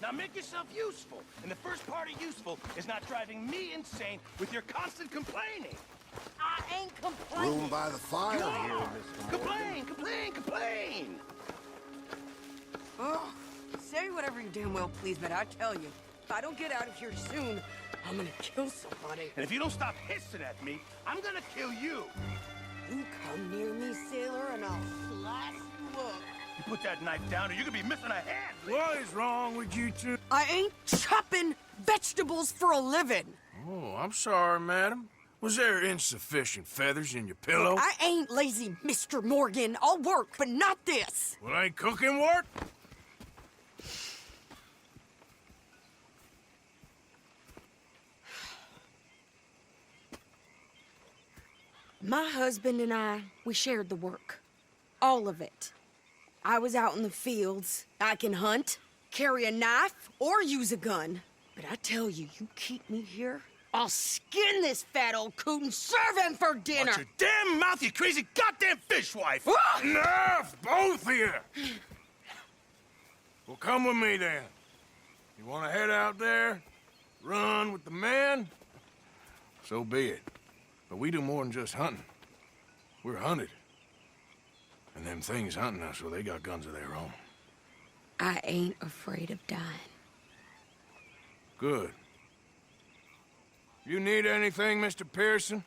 Now make yourself useful. And the first part of useful is not driving me insane with your constant complaining. I ain't complaining. Room by the fire You here, are. Mr. Complain, complain, complain. Oh, say whatever you damn well please, but I tell you, if I don't get out of here soon, I'm gonna kill somebody. And if you don't stop hissing at me, I'm gonna kill you. You come near me, sailor, and I'll slice you up. You put that knife down or you're gonna be missing a hand. What is wrong with you two? I ain't chopping vegetables for a living. Oh, I'm sorry, madam. Was there insufficient feathers in your pillow? I ain't lazy, Mr. Morgan. I'll work, but not this. Well, ain't cooking work? My husband and I, we shared the work. All of it. I was out in the fields. I can hunt, carry a knife, or use a gun. But I tell you, you keep me here, I'll skin this fat old coot and serve him for dinner. Watch your damn mouth, you crazy goddamn fishwife! Ah! Enough, both of you! Well, come with me, then. You want to head out there, run with the men? So be it. But we do more than just hunting. We're hunted. And them things hunting us, well, they got guns of their own. I ain't afraid of dying. Good. You need anything, Mr. Pearson?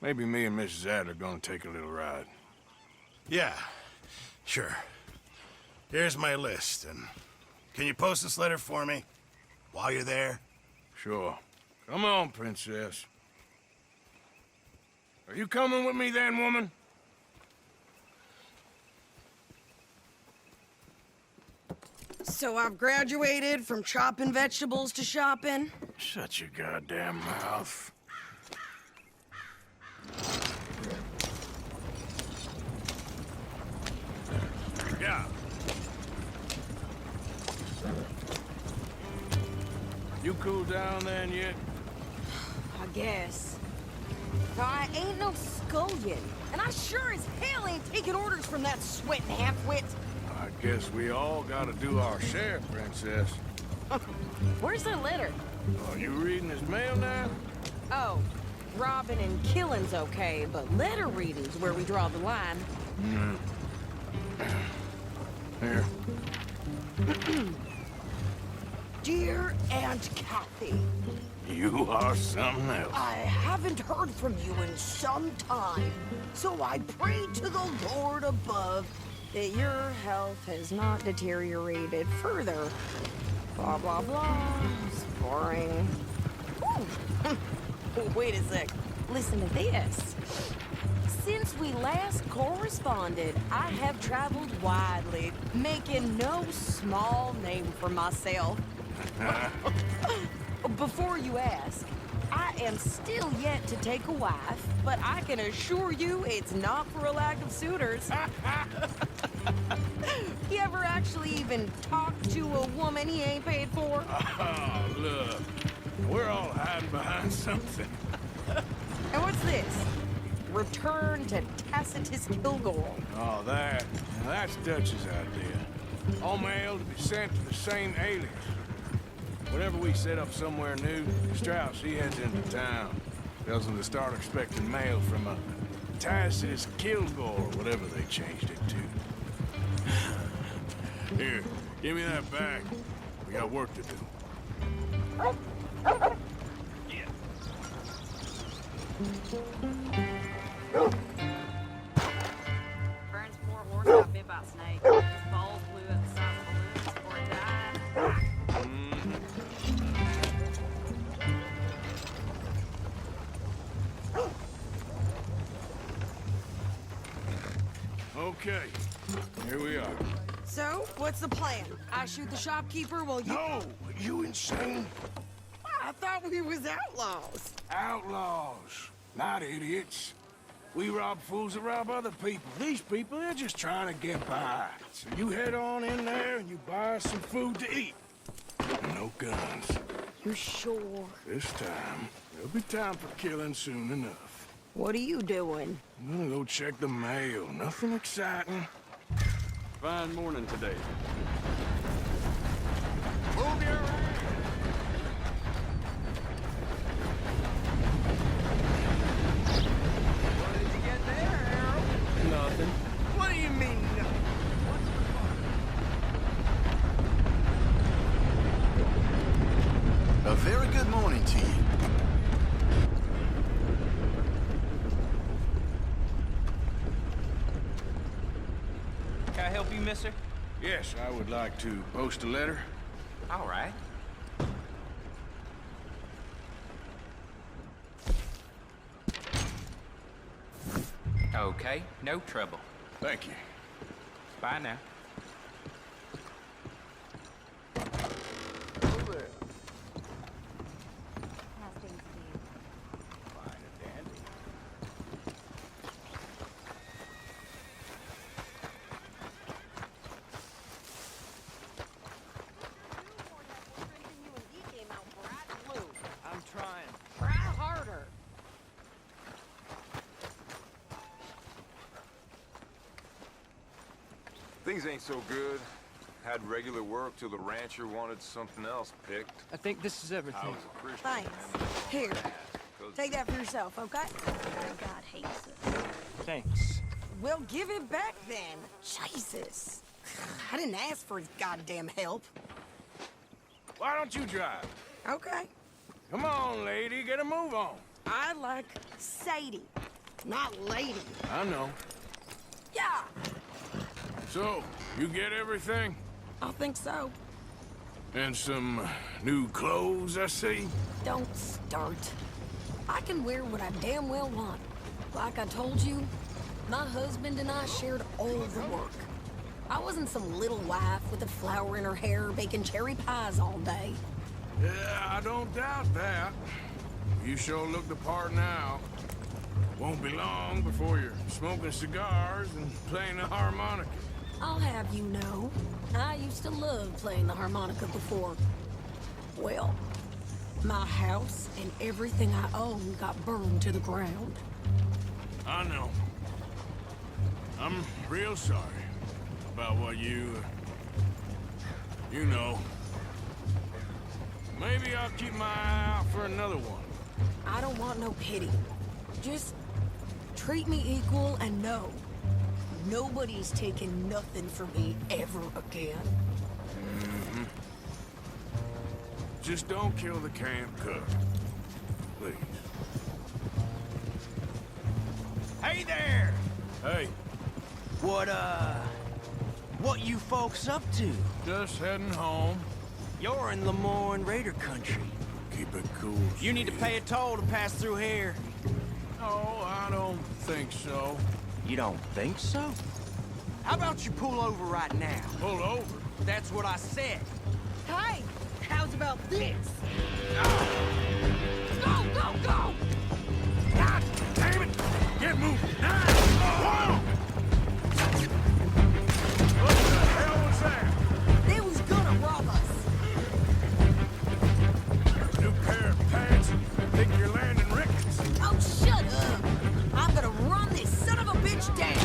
Maybe me and Mrs. Adler gonna take a little ride. Yeah, sure. Here's my list, and can you post this letter for me while you're there? Sure. Come on, Princess. Are you coming with me then, woman? So I've graduated from chopping vegetables to shopping. Shut your goddamn mouth. Yeah. You cooled down then yet? I guess. Now, I ain't no scullion, and I sure as hell ain't taking orders from that sweating half-wit. I guess we all gotta do our share, Princess. Where's the letter? Are you reading his mail now? Oh, robbing and killing's okay, but letter reading's where we draw the line. Here. Dear Aunt Kathy, You are something else. I haven't heard from you in some time, so I pray to the Lord above that your health has not deteriorated further. Blah, blah, blah. It's boring. Ooh. Wait a sec. Listen to this. Since we last corresponded, I have traveled widely, making no small name for myself. Before you ask, I am still yet to take a wife, but I can assure you it's not for a lack of suitors. You ever actually even talked to a woman he ain't paid for? Oh, look. We're all hiding behind something. And what's this? Return to Tacitus Kilgore. Oh, that's Dutch's idea. All mail to be sent to the same alias. Whenever we set up somewhere new, Strauss, he heads into town. Tells them to start expecting mail from a Tacitus Kilgore, whatever they changed it to. Here, give me that bag. We got work to do. Burns poor horse got bit by a snake. His balls blew up the side of the balloon before it died. Okay, here we are. So, what's the plan? I shoot the shopkeeper while you... No, you insane? I thought we was outlaws. Outlaws, not idiots. We rob fools that rob other people. These people, they're just trying to get by. So you head on in there and you buy us some food to eat. No guns. You sure? This time, there'll be time for killing soon enough. What are you doing? I'm gonna go check the mail. Nothing exciting. Fine morning today. Move your ass. What did you get there, Harold? Nothing. What do you mean, nothing? What's the fun? A very good morning to you. Can I help you, mister? Yes, I would like to post a letter. All right. Okay, no trouble. Thank you. Bye now. I'm trying. Try harder. Things ain't so good. Had regular work till the rancher wanted something else picked. I think this is I everything. was a Christian, Thanks. man. Here, Cause take that for yourself, okay? God hates us. Thanks. Well, give it back then. Jesus. I didn't ask for his goddamn help. Why don't you drive? Okay. Come on, lady, get a move on. I like Sadie, not lady. I know. Yeah, So, you get everything? I think so. And some new clothes, I see? Don't start. I can wear what I damn well want. Like I told you, my husband and I shared all the work. I wasn't some little wife with a flower in her hair baking cherry pies all day. Yeah, I don't doubt that. You sure look the part now. Won't be long before you're smoking cigars and playing the harmonica. I'll have you know, I used to love playing the harmonica before. Well, my house and everything I own got burned to the ground. I know. I'm real sorry about what you know. Maybe I'll keep my eye out for another one. I don't want no pity. Just treat me equal and know nobody's taking nothing from me ever again. Just don't kill the camp cook. Please. Hey there! Hey, What you folks up to? just heading home. You're in Lemoyne Raider country. Keep it cool. You need to Steve. pay a toll to pass through here. No, I don't think so. You don't think so? How about you pull over right now? Pull over. That's what I said. Hey, how's about this? Go, go, go! God damn it! Get moving! Now! Whoa! What the hell was that? They was gonna rob us. New pair of pants? Think you're landing rickets? Oh, shut up! I'm gonna run this son of a bitch down.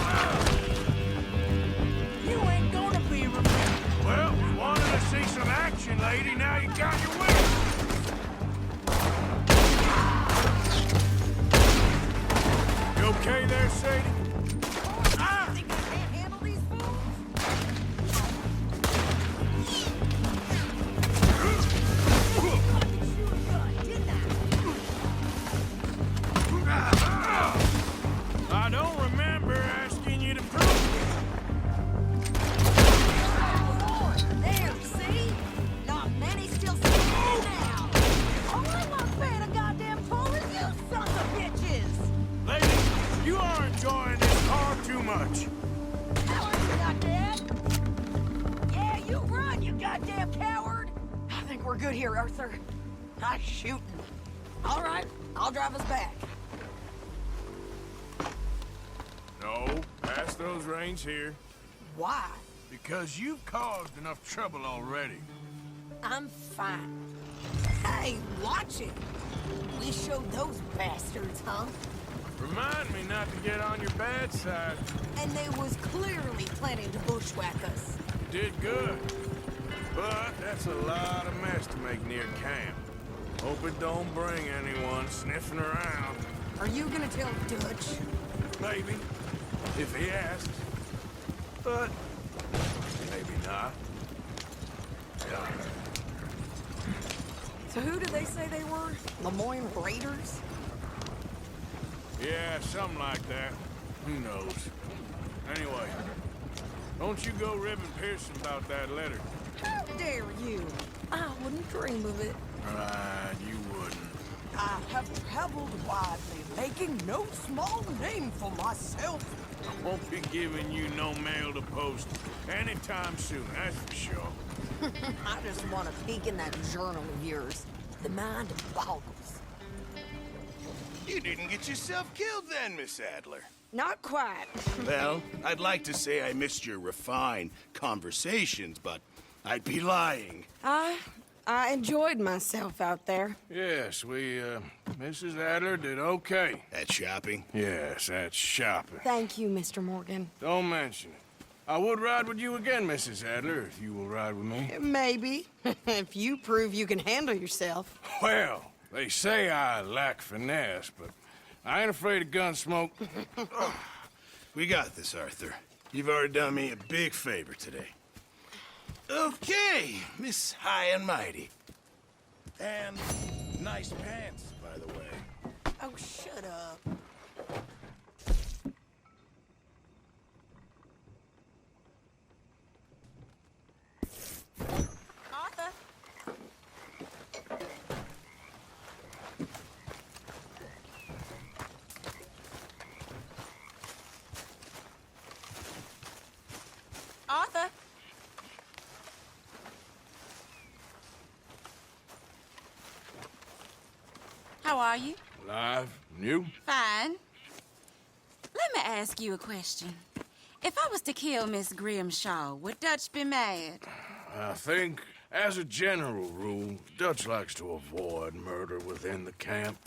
You ain't gonna be remembered. Well, you wanted to see some action, lady. Now you got your wish. You okay there, Sadie? Think I can't handle these fools? Shoot a gun, didn't I don't remember asking you to prove There, see? Not many still standing now. Oh, I'm not paying a goddamn toll as you sons of bitches! it. Lady, you are enjoying this far too much. Coward, you goddamn! Yeah, you run, you goddamn coward! I think we're good here, Arthur. I'm shooting. All right, I'll drive us back. No, pass those reins here. Why? Because you've caused enough trouble already. I'm fine. Hey, watch it! We showed those bastards, huh? Remind me not to get on your bad side. And they was clearly planning to bushwhack us. You did good. But that's a lot of mess to make near camp. Hope it don't bring anyone sniffing around. Are you gonna tell Dutch? Maybe, if he asks. But maybe not. Yeah. So who did they say they were? Lemoyne Raiders? Yeah, something like that. Who knows? Anyway, don't you go ribbing Pearson about that letter. How dare you? I wouldn't dream of it. Right, you wouldn't. I have traveled widely, making no small name for myself. I won't be giving you no mail to post anytime soon, that's for sure. I just want to peek in that journal of yours. The mind boggles. You didn't get yourself killed then, Miss Adler. Not quite. Well, I'd like to say I missed your refined conversations, but I'd be lying. I enjoyed myself out there. Yes, Mrs. Adler did okay. At shopping? Yes, that's shopping. Thank you, Mr. Morgan. Don't mention it. I would ride with you again, Mrs. Adler, if you will ride with me. Maybe. If you prove you can handle yourself. Well, they say I lack finesse, but I ain't afraid of gun smoke. We got this, Arthur. You've already done me a big favor today. Okay, Miss High and Mighty. And nice pants, by the way. Oh, shut up. Arthur? Arthur? How are you? Alive? And you? Fine. Let me ask you a question. If I was to kill Miss Grimshaw, would Dutch be mad? I think, as a general rule, Dutch likes to avoid murder within the camp.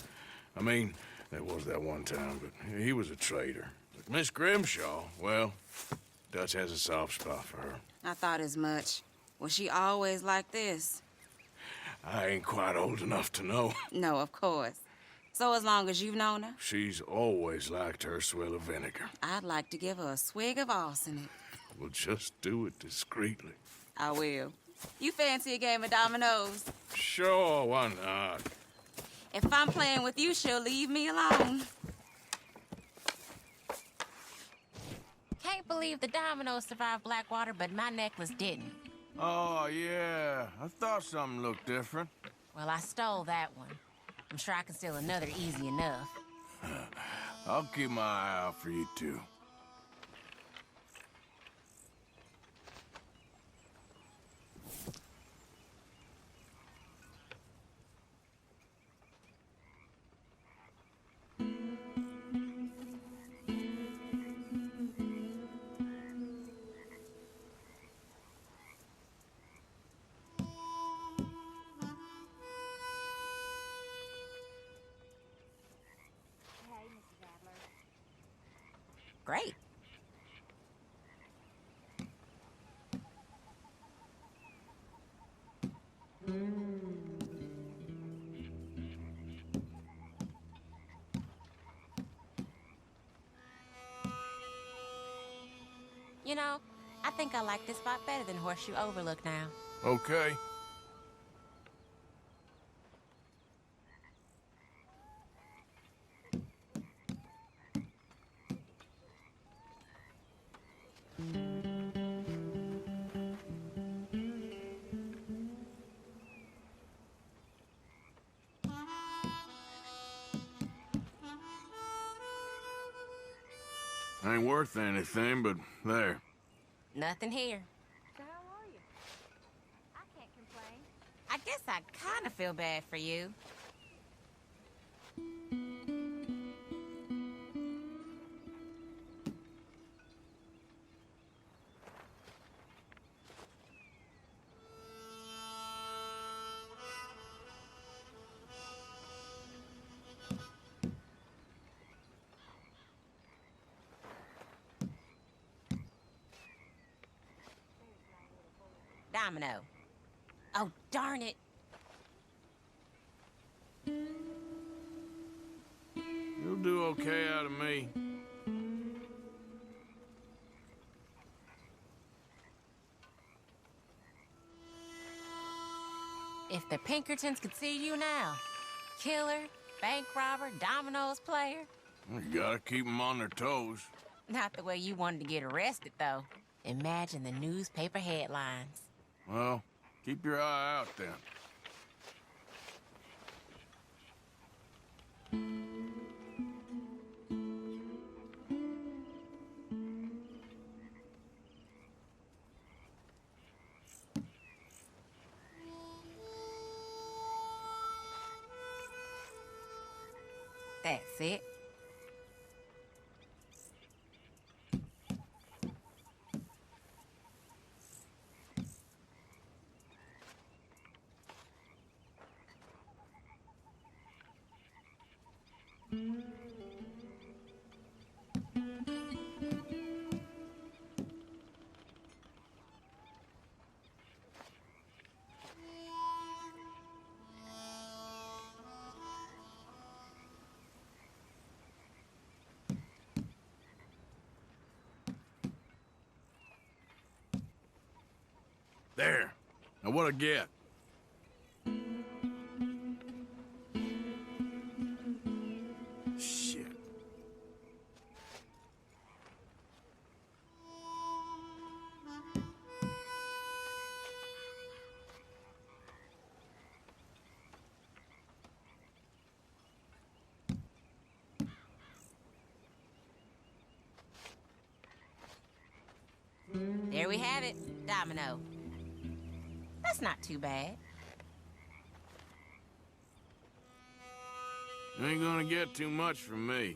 I mean, there was that one time, but he was a traitor. But Miss Grimshaw, well, Dutch has a soft spot for her. I thought as much. Was she always like this? I ain't quite old enough to know. No, of course. So as long as you've known her, She's always liked her swill of vinegar. I'd like to give her a swig of arsenic. We'll just do it discreetly. I will. You fancy a game of dominoes? Sure, why not? If I'm playing with you, she'll leave me alone. Can't believe the dominoes survived Blackwater, but my necklace didn't. Oh, yeah. I thought something looked different. Well, I stole that one. I'm sure I can steal another easy enough. I'll keep my eye out for you, too. Great. You know, I think I like this spot better than Horseshoe Overlook now. Okay. Ain't worth anything, but there. Nothing here. So how are you? I can't complain. I guess I kind of feel bad for you. Domino. Oh, darn it. You'll do okay out of me. If the Pinkertons could see you now. Killer, bank robber, dominoes player. You gotta keep them on their toes. Not the way you wanted to get arrested, though. Imagine the newspaper headlines. Well, keep your eye out then. That's it. There. Now what'd I get? Shit. There we have it. Domino. That's not too bad. You ain't gonna get too much from me.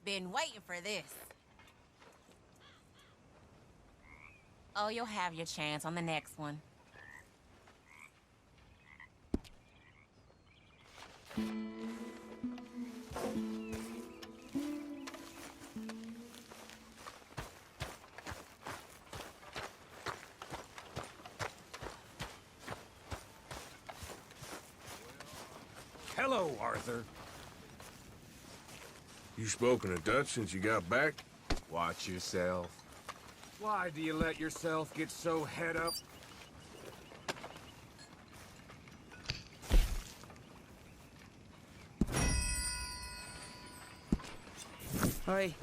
Been waiting for this. Oh, you'll have your chance on the next one. Hello, Arthur. You spoken to Dutch since you got back? Watch yourself. Why do you let yourself get so head up? Oi.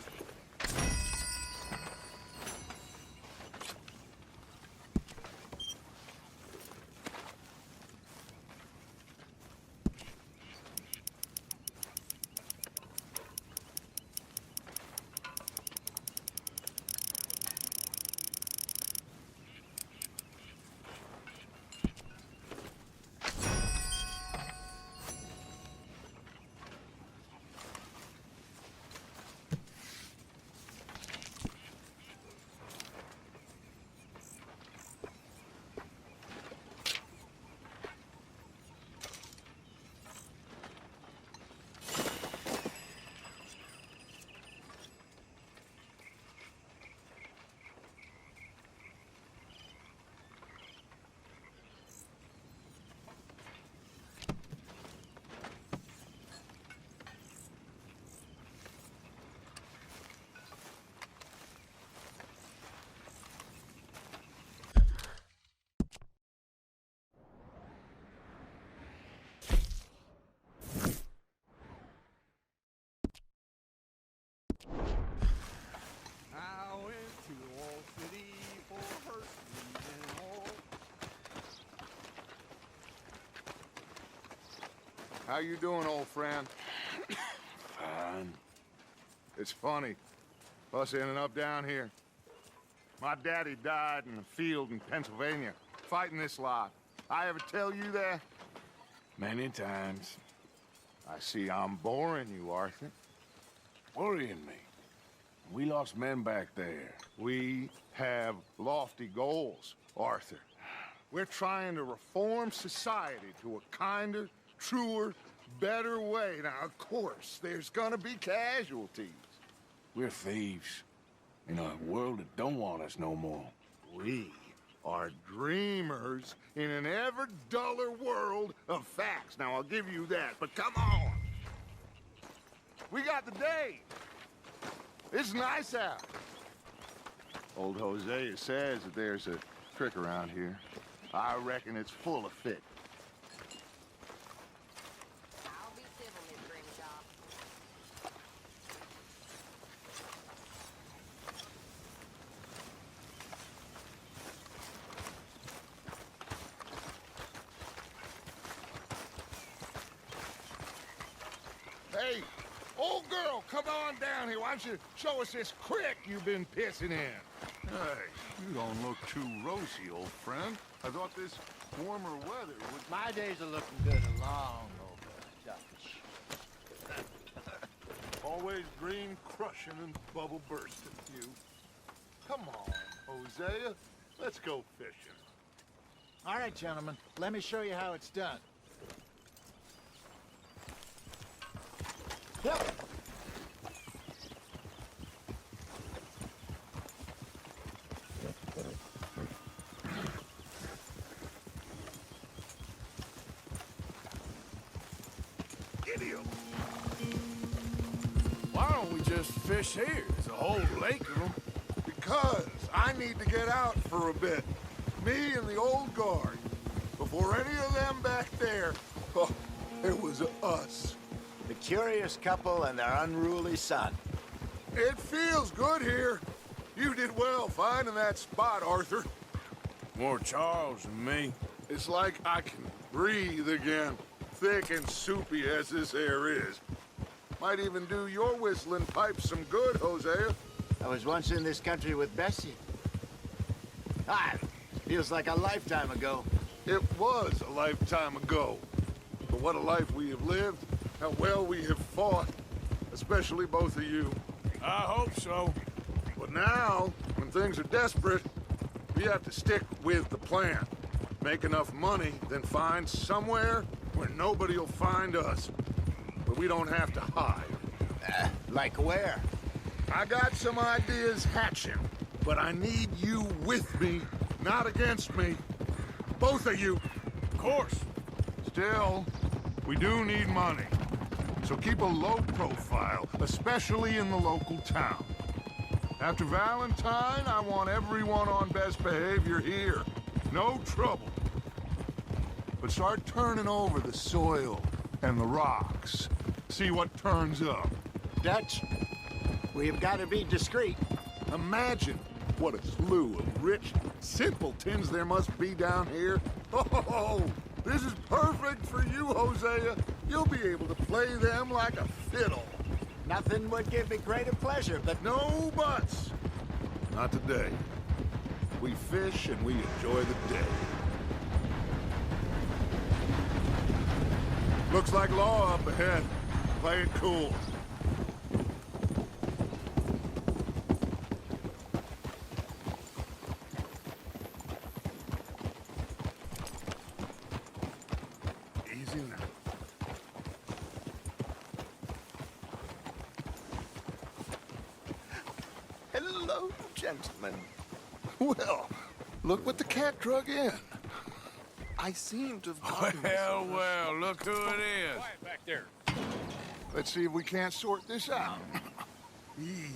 How you doing, old friend? Fine. It's funny, us ending up down here. My daddy died in the field in Pennsylvania, fighting this lot. I ever tell you that? Many times. I see I'm boring you, Arthur. Worrying me. We lost men back there. We have lofty goals, Arthur. We're trying to reform society to a kinder, truer, better way. Now, of course, there's gonna be casualties. We're thieves. In a world that don't want us no more. We are dreamers in an ever duller world of facts. Now, I'll give you that, but come on. We got the day. It's nice out. Old Hosea says that there's a trick around here. I reckon it's full of fit. I'll be civil, Miss Grimshaw. Hey, old girl, come on down here. Why don't you show us this creek you've been pissing in? Hey, you don't look too rosy, old friend. I thought this warmer weather would... My days are looking good and long over, Dutch. Always green crushing and bubble bursting, you. Come on, Hosea. Let's go fishing. All right, gentlemen, let me show you how it's done. Yep. Idiot. Why don't we just fish here? There's a whole lake of them. Because I need to get out for a bit. Me and the old guard. Before any of them back there, oh, it was us. The curious couple and their unruly son. It feels good here. You did well finding that spot, Arthur. More Charles than me. It's like I can breathe again, thick and soupy as this air is. Might even do your whistling pipes some good, Hosea. I was once in this country with Bessie. Feels like a lifetime ago. It was a lifetime ago. But what a life we have lived, how well we have fought, especially both of you. I hope so. But now, when things are desperate, we have to stick with the plan. Make enough money, then find somewhere where nobody will find us. But we don't have to hide. Like where? I got some ideas hatching, but I need you with me, not against me. Both of you. Of course. Still, we do need money. So keep a low profile, especially in the local town. After Valentine, I want everyone on best behavior here. No trouble. But start turning over the soil and the rocks. See what turns up. Dutch, we've got to be discreet. Imagine what a slew of rich simpletons there must be down here. Oh, this is perfect for you, Hosea. You'll be able to play them like a fiddle. Nothing would give me greater pleasure, but No buts. Not today. We fish and we enjoy the day. Looks like law up ahead. Play it cool. Easy now. hello, gentlemen. Well, look what the cat drug in. I seem to have gotten Well, well, look who it is. Quiet back there. Let's see if we can't sort this out. Easy.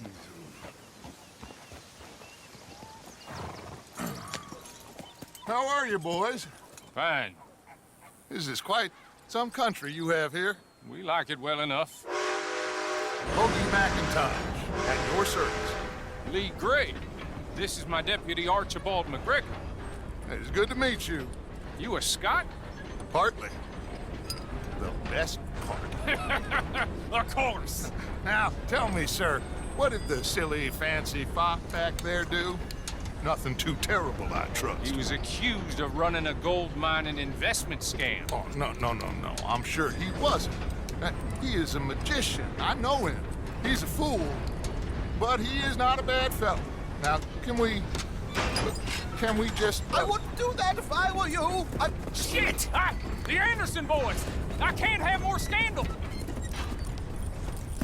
How are you, boys? Fine. This is quite some country you have here. We like it well enough. Hoagie McIntosh, at your service. Lee Gray. This is my deputy Archibald McGregor. It's good to meet you. You a Scot? Partly. The best part. Of course. Now, tell me, sir, what did the silly, fancy fop back there do? Nothing too terrible, I trust. He was accused of running a gold mining investment scam. Oh, no. I'm sure he wasn't. He is a magician. I know him. He's a fool, but he is not a bad fellow. Now, can we just... I wouldn't do that if I were you. Shit! The Anderson boys! I can't have more scandal!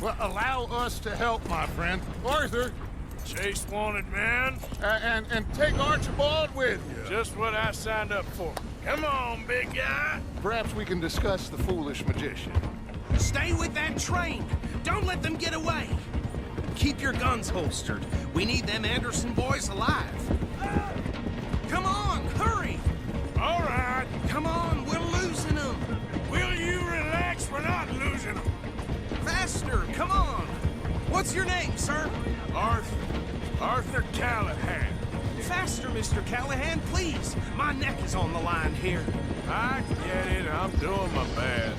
Well, allow us to help, my friend. Arthur, Chase wanted man. and take Archibald with you. Just what I signed up for. Come on, big guy. Perhaps we can discuss the foolish magician. Stay with that train. Don't let them get away. Keep your guns holstered. We need them Anderson boys alive. Come on, hurry. All right. Come on, we're losing them. Will you relax? We're not losing them. Faster, come on. What's your name, sir? Arthur Callahan. Faster, Mr. Callahan, please. My neck is on the line here. I get it. I'm doing my best.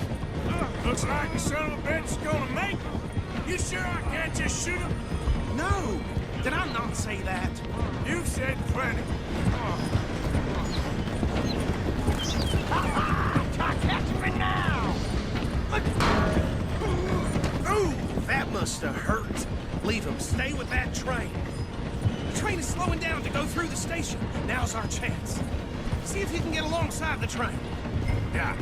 Looks like the son of a bitch is gonna make it. You sure I can't just shoot him? No. Did I not say that? You've said plenty. Catch me now! Ooh, that must have hurt. Leave him. Stay with that train. The train is slowing down to go through the station. Now's our chance. See if you can get alongside the train. Yeah.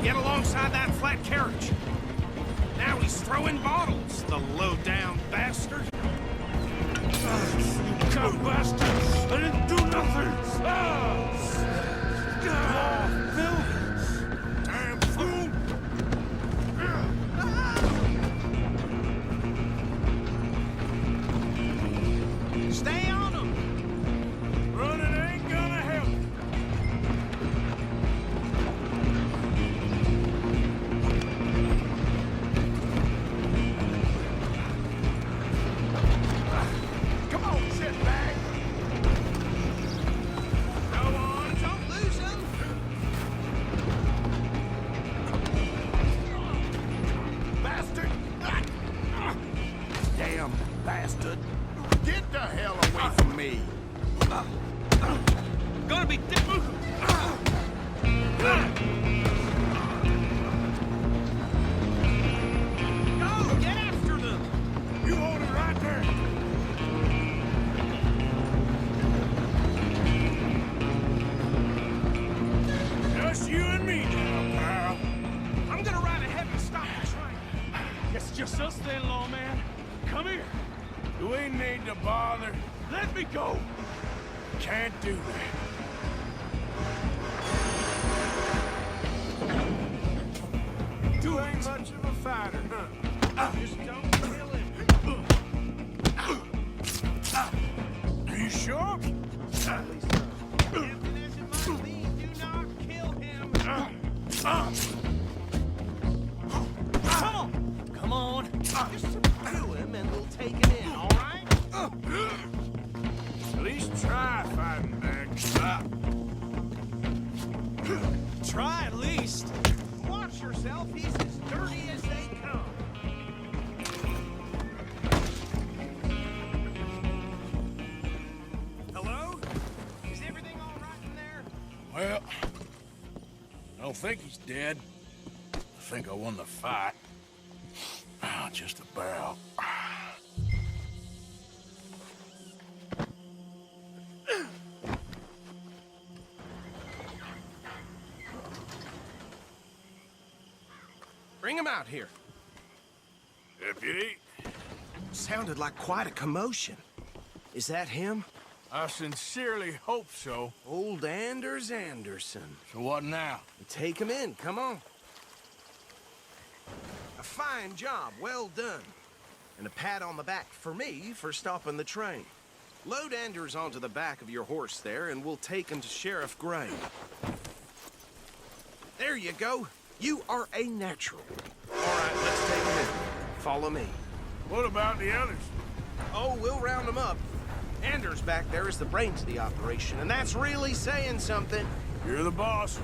Get alongside that flat carriage. Now he's throwing bottles, the low-down bastard. You cow bastard! I didn't do nothing! Buildings! Damn fool! Stay on him! Running ain't gonna help. Come on, shitbag! Go on, don't lose him! Bastard! Damn bastard! Get the hell away from me. Gonna be difficult! Go, get after them! You hold it right there. Just you and me now, pal. I'm gonna ride ahead and stop the train. It's just us then, lawman. Come here. Do we need to bother? Let me go. Can't do that. You ain't much of a fighter, huh? Just don't kill him. Are you sure? Sadly so. Tempting as it might be, do not kill him. Come on! Come on. Just subdue him and we'll take him in, all right? At least try fighting back. Try at least. Watch yourself, he's as dirty as they come. Hello? Is everything all right in there? Well, I don't think he's dead. I think I won the fight. Just about. Bring him out here. Deputy, Sounded like quite a commotion. Is that him? I sincerely hope so. Old Anders Anderson. So what now? Take him in, come on. A fine job, well done. And a pat on the back for me for stopping the train. Load Anders onto the back of your horse there, and we'll take him to Sheriff Gray. There you go. You are a natural. All right, let's take him in. Follow me. What about the others? Oh, we'll round them up. Anders back there is the brains of the operation, and that's really saying something. You're the boss.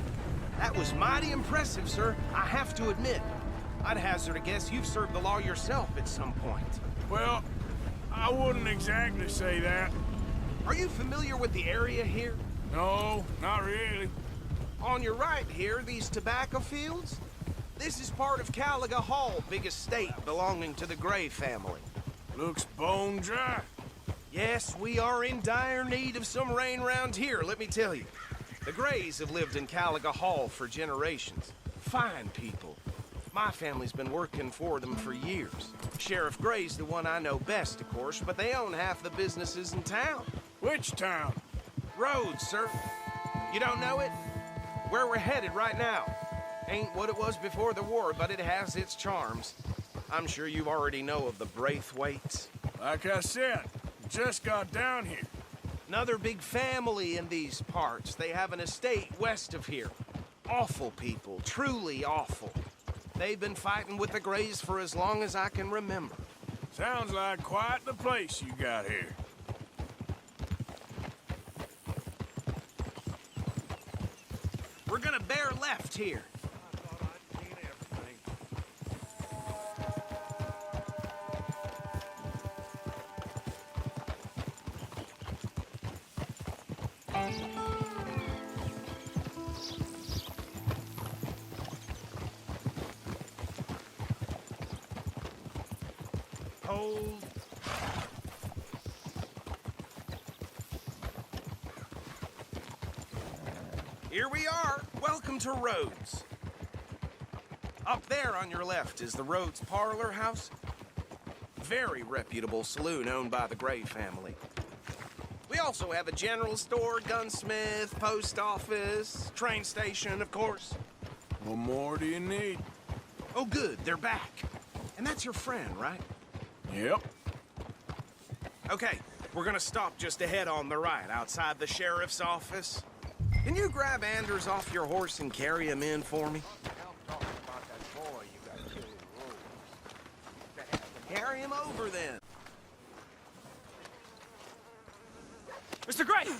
That was mighty impressive, sir. I have to admit. I'd hazard a guess you've served the law yourself at some point. Well, I wouldn't exactly say that. Are you familiar with the area here? No, not really. On your right here, these tobacco fields? This is part of Caliga Hall, big estate belonging to the Gray family. Looks bone dry. Yes, we are in dire need of some rain round here, let me tell you. The Grays have lived in Caliga Hall for generations. Fine people. My family's been working for them for years. Sheriff Gray's the one I know best, of course, but they own half the businesses in town. Which town? Rhodes, sir. You don't know it? Where we're headed right now. Ain't what it was before the war, but it has its charms. I'm sure you already know of the Braithwaites. Like I said, just got down here. Another big family in these parts. They have an estate west of here. Awful people, truly awful. They've been fighting with the Grays for as long as I can remember. Sounds like quite the place you got here. We're gonna bear left here. Hold. Here we are. Welcome to Rhodes. Up there on your left is the Rhodes Parlor House. Very reputable saloon owned by the Gray family. We also have a general store, gunsmith, post office, train station, of course. What more do you need? Oh, good. They're back. And that's your friend, right? Yep. Okay, we're gonna stop just ahead on the right, outside the sheriff's office. Can you grab Anders off your horse and carry him in for me? Carry him over, then. Mr. Gray!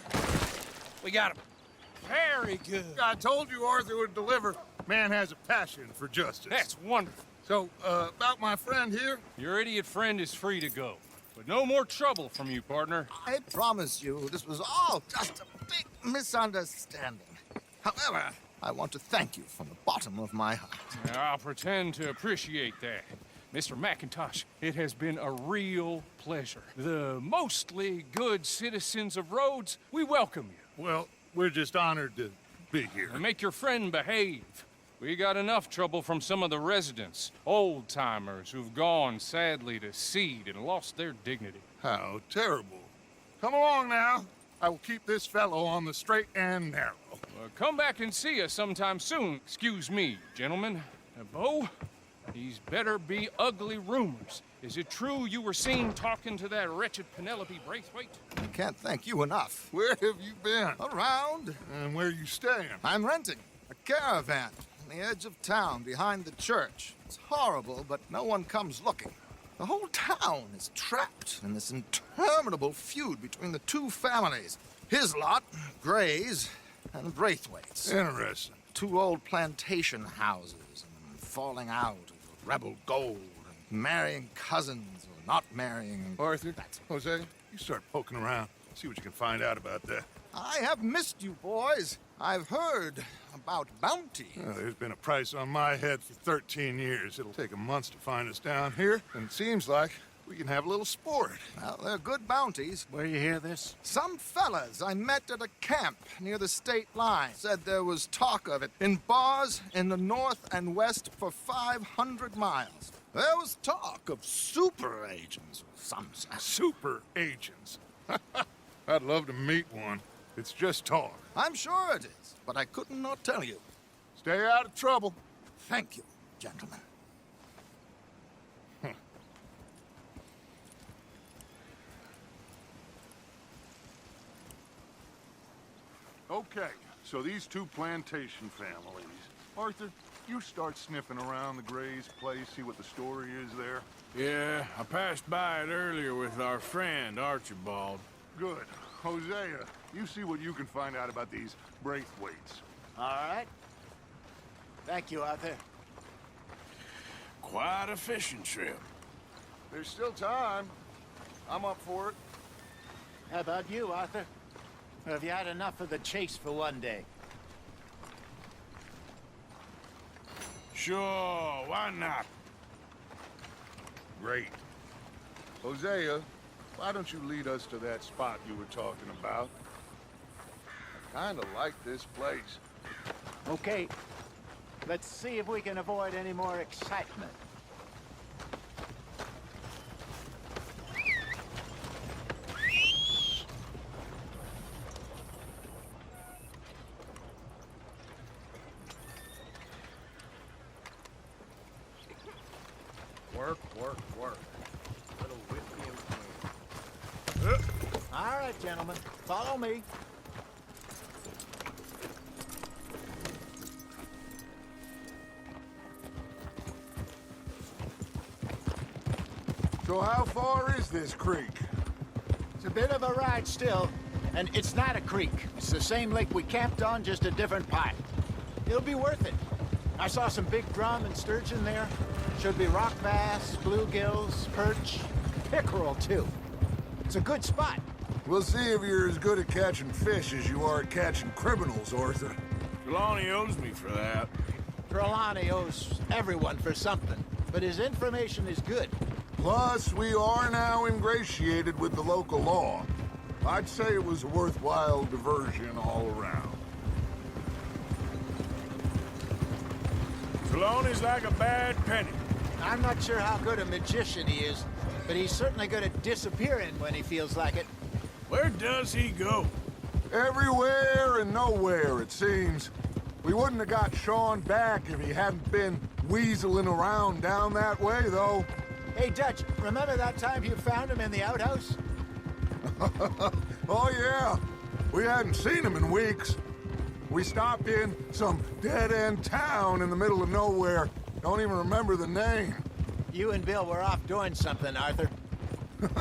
We got him. Very good. I told you Arthur would deliver. Man has a passion for justice. That's wonderful. So, about my friend here? Your idiot friend is free to go. But no more trouble from you, partner. I promise you, this was all just a big misunderstanding. However, I want to thank you from the bottom of my heart. I'll pretend to appreciate that. Mr. McIntosh, it has been a real pleasure. The mostly good citizens of Rhodes, we welcome you. Well, we're just honored to be here. And make your friend behave. We got enough trouble from some of the residents, old-timers who've gone, sadly, to seed and lost their dignity. How terrible. Come along now. I will keep this fellow on the straight and narrow. Come back and see us sometime soon. Excuse me, gentlemen. Bo, these better be ugly rumors. Is it true you were seen talking to that wretched Penelope Braithwaite? I can't thank you enough. Where have you been? Around. And where are you staying? I'm renting a caravan on the edge of town behind the church. It's horrible, but no one comes looking. The whole town is trapped in this interminable feud between the two families. His lot, Gray's, and Braithwaite's. Interesting. Two old plantation houses, and falling out over rebel gold, and marrying cousins or not marrying. Arthur, Jose, you start poking around. See what you can find out about that. I have missed you, boys. I've heard about bounty. There's been a price on my head for 13 years. It'll take 'em months to find us down here, and it seems like we can have a little sport. Well, they're good bounties. Where you hear this? Some fellas I met at a camp near the state line said there was talk of it in bars in the north and west for 500 miles. There was talk of super agents or some such. Super agents. I'd love to meet one. It's just talk. I'm sure it is, but I couldn't not tell you. Stay out of trouble. Thank you, gentlemen. Okay, so these two plantation families. Arthur, you start sniffing around the Gray's place, see what the story is there. Yeah, I passed by it earlier with our friend, Archibald. Good. Hosea, you see what you can find out about these Braithwaites. All right. Thank you, Arthur. Quite a fishing trip. There's still time. I'm up for it. How about you, Arthur? Or have you had enough of the chase for one day? Sure, why not? Great. Hosea, why don't you lead us to that spot you were talking about? I kinda like this place. Okay. Let's see if we can avoid any more excitement. Work. Little whiskey and cream. All right, gentlemen. Follow me. So how far is this creek? It's a bit of a ride still, and it's not a creek. It's the same lake we camped on, just a different part. It'll be worth it. I saw some big drum and sturgeon there. Should be rock bass, bluegills, perch, pickerel, too. It's a good spot. We'll see if you're as good at catching fish as you are at catching criminals, Arthur. Trelawney owes me for that. Trelawney owes everyone for something, but his information is good. Plus, we are now ingratiated with the local law. I'd say it was a worthwhile diversion all around. Trelawney's like a bad penny. I'm not sure how good a magician he is, but he's certainly good at disappearing when he feels like it. Where does he go? Everywhere and nowhere, it seems. We wouldn't have got Sean back if he hadn't been weaseling around down that way, though. Hey, Dutch, remember that time you found him in the outhouse? Oh, yeah. We hadn't seen him in weeks. We stopped in some dead-end town in the middle of nowhere. Don't even remember the name. You and Bill were off doing something, Arthur.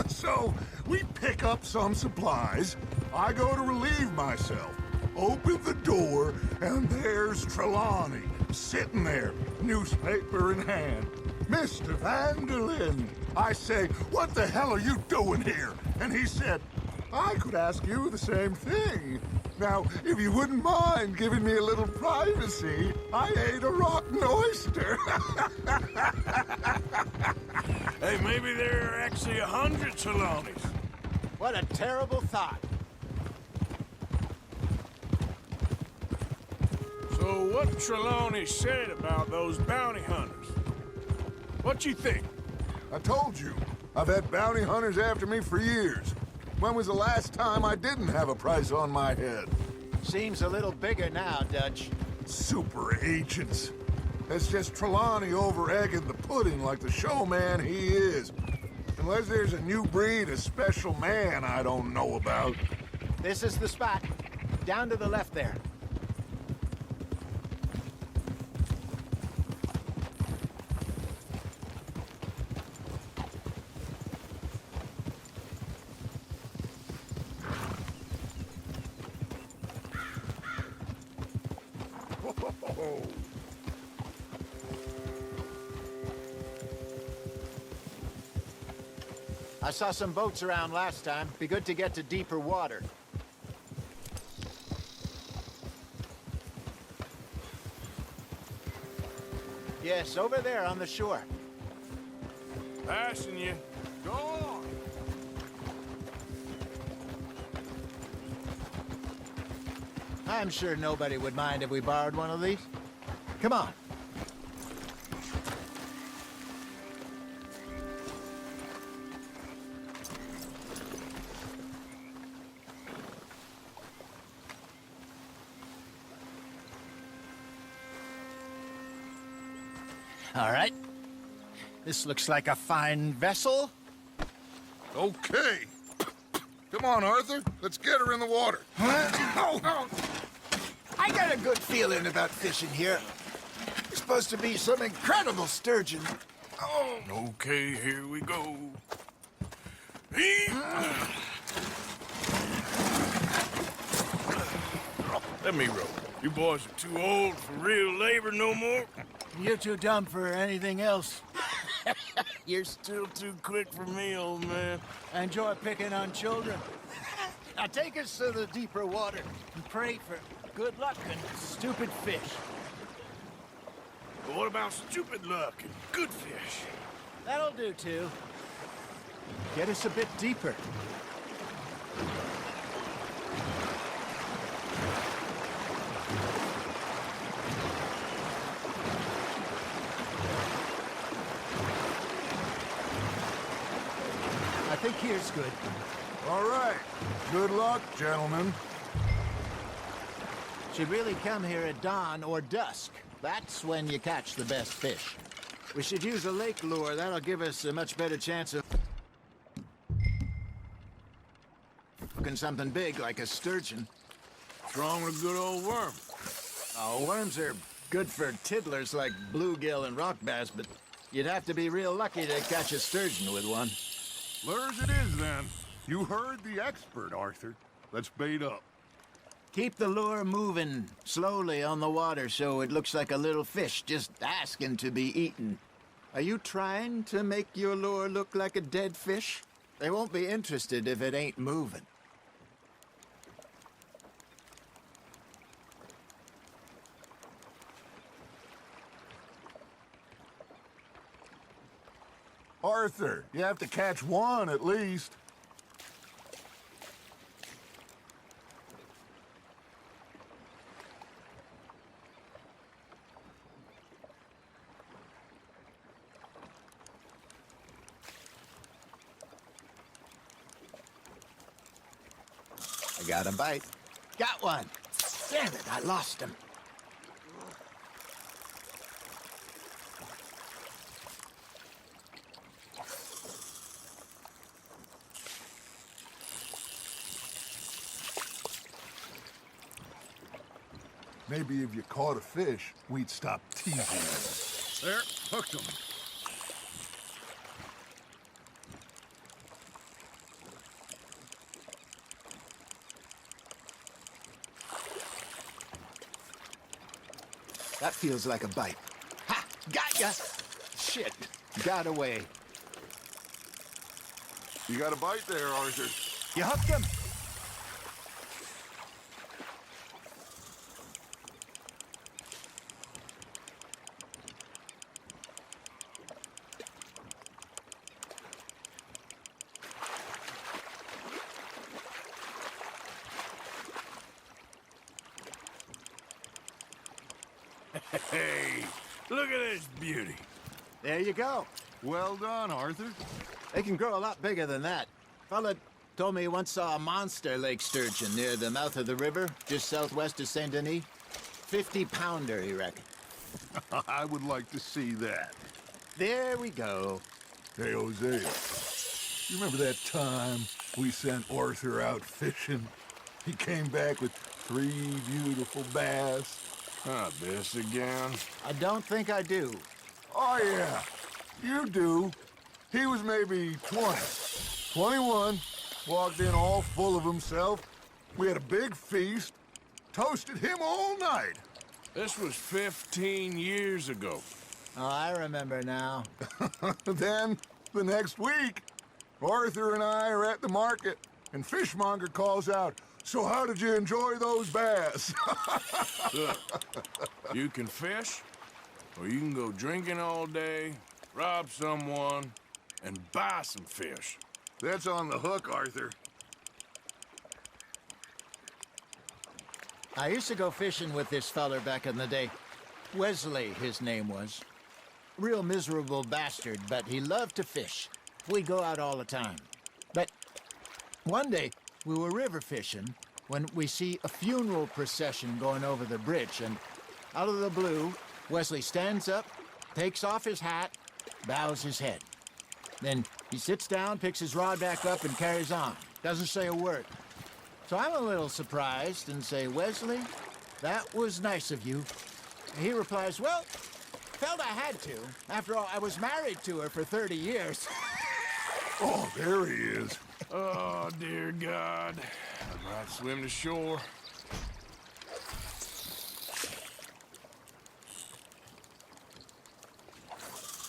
So, we pick up some supplies. I go to relieve myself. Open the door, and there's Trelawney, sitting there, newspaper in hand. Mr. Vanderlyn. I say, what the hell are you doing here? And he said, I could ask you the same thing. Now, if you wouldn't mind giving me a little privacy, I ate a rotten oyster. Hey, maybe there are actually 100 Trelawneys. What a terrible thought. So what Trelawney said about those bounty hunters? What you think? I told you, I've had bounty hunters after me for years. When was the last time I didn't have a price on my head? Seems a little bigger now, Dutch. Super agents. That's just Trelawney over-egging the pudding like the showman he is. Unless there's a new breed of special man I don't know about. This is the spot. Down to the left there. I saw some boats around last time. Be good to get to deeper water. Yes, over there on the shore. Passing you. Go on. I'm sure nobody would mind if we borrowed one of these. Come on. All right. This looks like a fine vessel. Okay. Come on, Arthur. Let's get her in the water. I got a good feeling about fishing here. There's supposed to be some incredible sturgeon. Oh. Okay, here we go. Let me roll. You boys are too old for real labor no more? You're too dumb for anything else. You're still too quick for me, old man. I enjoy picking on children. Now take us to the deeper water and pray for good luck and stupid fish. But what about stupid luck and good fish? That'll do, too. Get us a bit deeper. I think here's good. All right. Good luck, gentlemen. Should really come here at dawn or dusk. That's when you catch the best fish. We should use a lake lure. That'll give us a much better chance of hooking something big like a sturgeon. What's wrong with a good old worm? Oh, worms are good for tiddlers like bluegill and rock bass, but you'd have to be real lucky to catch a sturgeon with one. Lures it is, then. You heard the expert, Arthur. Let's bait up. Keep the lure moving slowly on the water so it looks like a little fish just asking to be eaten. Are you trying to make your lure look like a dead fish? They won't be interested if it ain't moving. Arthur, you have to catch one at least. I got a bite. Got one. Damn it, I lost him. Maybe if you caught a fish, we'd stop teasing them. There, hooked him. That feels like a bite. Ha! Got ya! Shit, got away. You got a bite there, Arthur. You hooked him? Hey, look at this beauty. There you go. Well done, Arthur. They can grow a lot bigger than that. Fella told me he once saw a monster lake sturgeon near the mouth of the river, just southwest of Saint Denis. 50-pounder, he reckoned. I would like to see that. There we go. Hey, Hosea, you remember that time we sent Arthur out fishing? He came back with 3 beautiful bass. Ah, this again? I don't think I do. Oh, yeah. You do. He was maybe 20. 21. Walked in all full of himself. We had a big feast. Toasted him all night. This was 15 years ago. Oh, I remember now. Then, the next week, Arthur and I are at the market, and Fishmonger calls out, "So how did you enjoy those bass?" Look, you can fish, or you can go drinking all day, rob someone, and buy some fish. That's on the hook, Arthur. I used to go fishing with this feller back in the day. Wesley, his name was. Real miserable bastard, but he loved to fish. We'd go out all the time. But one day, we were river fishing when we see a funeral procession going over the bridge, and out of the blue, Wesley stands up, takes off his hat, bows his head. Then he sits down, picks his rod back up, and carries on. Doesn't say a word. So I'm a little surprised and say, "Wesley, that was nice of you." And he replies, "Well, felt I had to. After all, I was married to her for 30 years. Oh, there he is. Oh, dear God. I might swim to shore.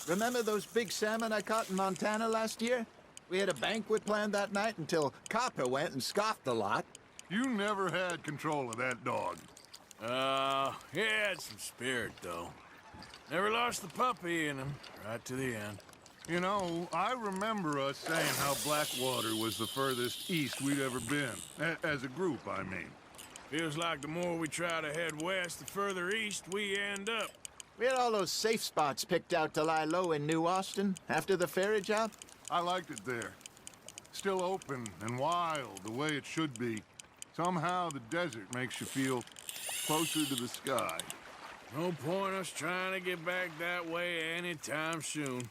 Remember those big salmon I caught in Montana last year? We had a banquet planned that night until Copper went and scoffed a lot. You never had control of that dog. He had some spirit, though. Never lost the puppy in him, right to the end. You know, I remember us saying how Blackwater was the furthest east we'd ever been. As a group, I mean. Feels like the more we try to head west, the further east we end up. We had all those safe spots picked out to lie low in New Austin after the ferry job. I liked it there. Still open and wild, the way it should be. Somehow the desert makes you feel closer to the sky. No point us trying to get back that way anytime soon.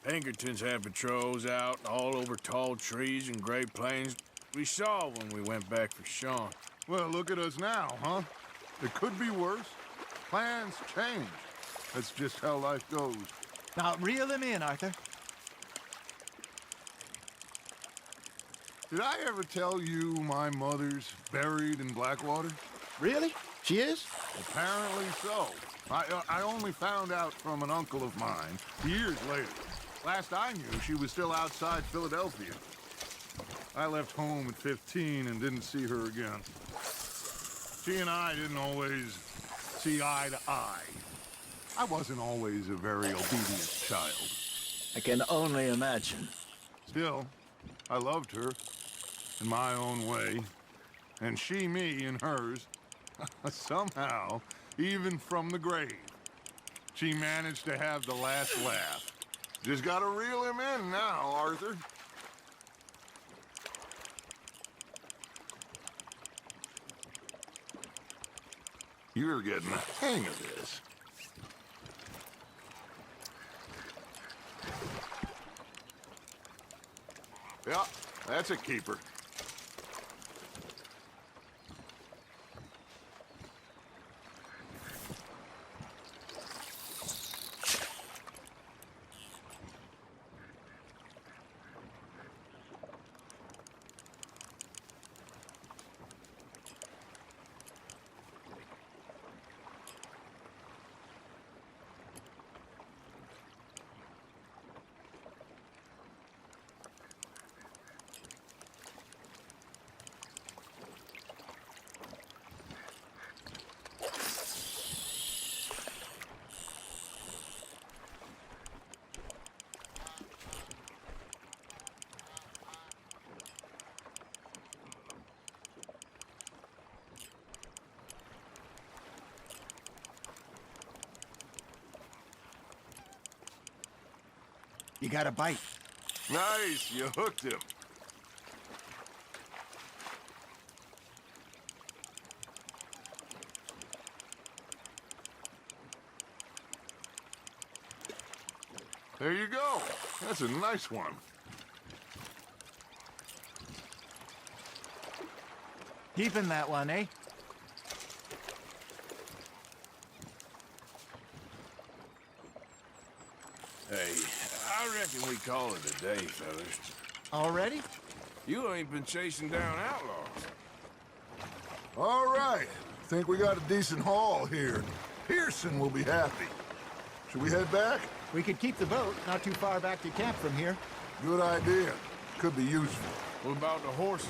Pinkertons had patrols out all over tall trees and Great Plains. We saw when we went back for Sean. Well, look at us now, huh? It could be worse. Plans change. That's just how life goes. Now, reel him in, Arthur. Did I ever tell you my mother's buried in Blackwater? Really? She is? Apparently so. I only found out from an uncle of mine years later. Last I knew, she was still outside Philadelphia. I left home at 15 and didn't see her again. She and I didn't always see eye to eye. I wasn't always a very obedient child. I can only imagine. Still, I loved her in my own way, and she me in hers. Somehow, even from the grave, she managed to have the last laugh. Just gotta reel him in now, Arthur. You're getting the hang of this. Yeah, that's a keeper. You got a bite. Nice, you hooked him. There you go. That's a nice one. Keeping that one, eh? Hey, I reckon we call it a day, fellas. Already? You ain't been chasing down outlaws. All right. Think we got a decent haul here. Pearson will be happy. Should we head back? We could keep the boat not too far back to camp from here. Good idea. Could be useful. What about the horses?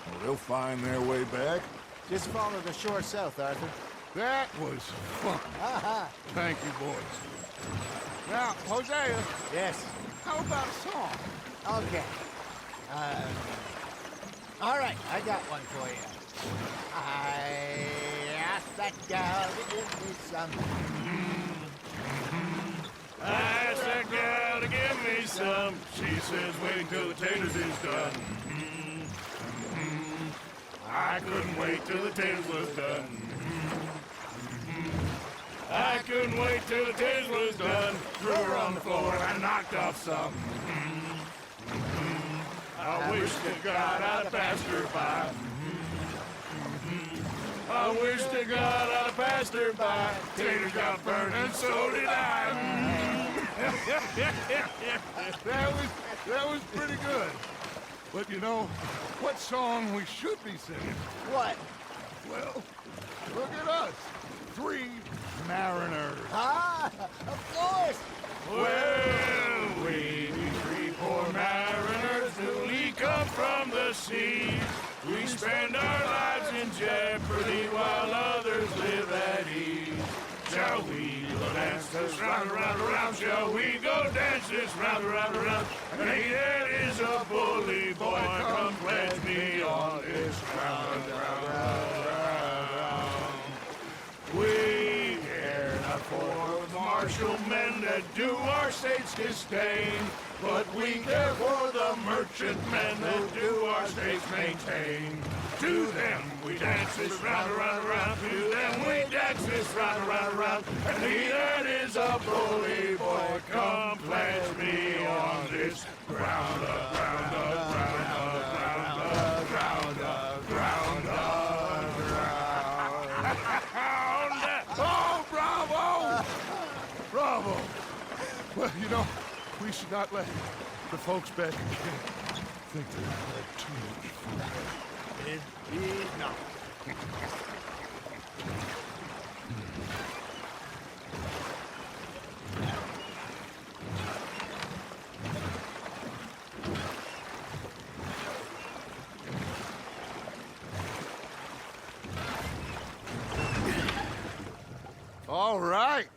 Well, they'll find their way back. Just follow the shore south, Arthur. That was fun. Aha! Thank you, boys. Now, Hosea. Yes? How about a song? Okay. All right, I got one for you. I asked that gal to give me some. I asked that gal to give me some. She says wait till the taters is done. I couldn't wait till the taters was done. I couldn't wait till the taters was done. Threw her on the floor and I knocked off some. I wish to God I'd have passed her by. I wish to God I'd have passed her by. Taters got burned and so did I. That was pretty good. But you know, what song we should be singing? What? Well, look at us. 3 mariners. Ah, of course. Well, spend our lives in jeopardy while others live at ease. Shall we go dance this round, around, around? Shall we go dance this round, around, around? Hey, there is a bully boy, come pledge me on this round, round, round, round. We care not for the martial men that do our states disdain, but we care for the merchant men that do our states maintain. To them we dance this round, around, around. To them we dance this round, around, around. And he that is a bully boy, come pledge me on this ground up, ground up, ground up, ground up, ground up, ground up, ground up. Oh, bravo! Bravo! Well, you know, we should not let the folks back again think they had too much fun. Indeed not. All right.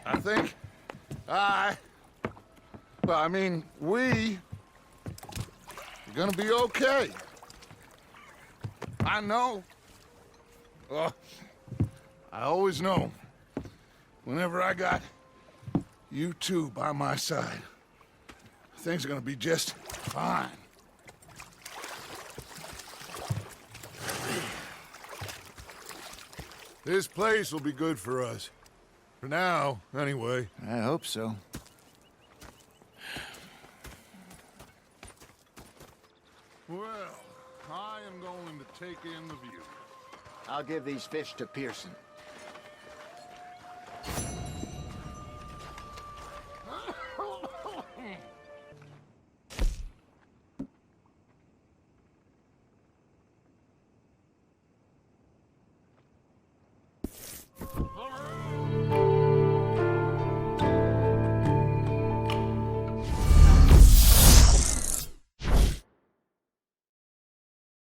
I think we are gonna be okay. I know. I always know. Whenever I got you two by my side, things are gonna be just fine. This place will be good for us. For now, anyway. I hope so. Well, I am going to take in the view. I'll give these fish to Pearson. All